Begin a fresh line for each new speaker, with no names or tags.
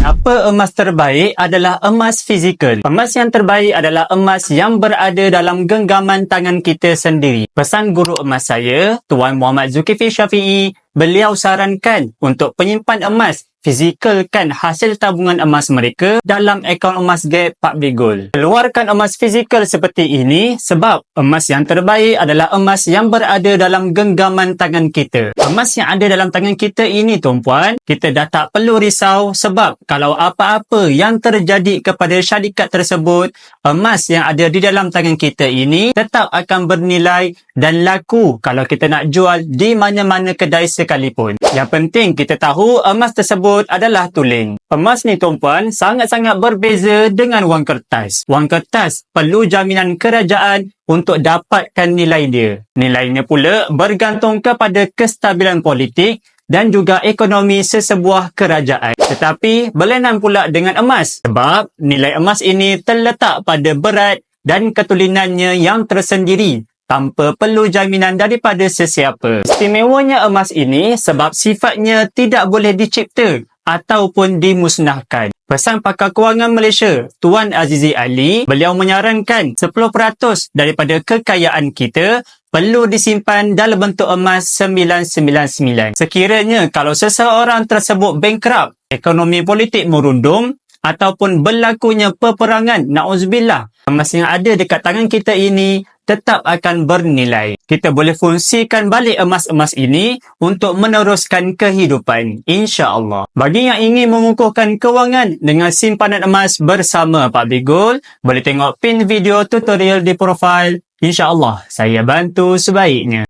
Kenapa emas terbaik adalah emas fizikal? Emas yang terbaik adalah emas yang berada dalam genggaman tangan kita sendiri. Pesan guru emas saya, Tuan Muhammad Zulkifli Syafiee, beliau sarankan untuk penyimpan emas, fizikalkan hasil tabungan emas mereka dalam akaun emas Gap Public Gold. Keluarkan emas fizikal seperti ini sebab emas yang terbaik adalah emas yang berada dalam genggaman tangan kita. Emas yang ada dalam tangan kita ini, tuan-puan, kita dah tak perlu risau sebab kalau apa-apa yang terjadi kepada syarikat tersebut, emas yang ada di dalam tangan kita ini tetap akan bernilai dan laku kalau kita nak jual di mana-mana kedai sekalipun. Yang penting kita tahu emas tersebut adalah tulen. Emas ni, tuan-puan, sangat-sangat berbeza dengan wang kertas. Wang kertas perlu jaminan kerajaan untuk dapatkan nilai dia. Nilainya pula bergantung kepada kestabilan politik dan juga ekonomi sesebuah kerajaan. Tetapi berlainan pula dengan emas sebab nilai emas ini terletak pada berat dan ketulinannya yang tersendiri tanpa perlu jaminan daripada sesiapa. Istimewanya emas ini sebab sifatnya tidak boleh dicipta ataupun dimusnahkan. Pesan Pakar Kewangan Malaysia, Tuan Azizi Ali, beliau menyarankan 10% daripada kekayaan kita perlu disimpan dalam bentuk emas 999. Sekiranya kalau seseorang tersebut bankrupt, ekonomi politik merundum, ataupun berlakunya peperangan, na'udzubillah, emas yang ada dekat tangan kita ini tetap akan bernilai. Kita boleh fungsikan balik emas-emas ini untuk meneruskan kehidupan, insya-Allah. Bagi yang ingin mengukuhkan kewangan dengan simpanan emas bersama Public Gold, boleh tengok pin video tutorial di profil. Insya-Allah saya bantu sebaiknya.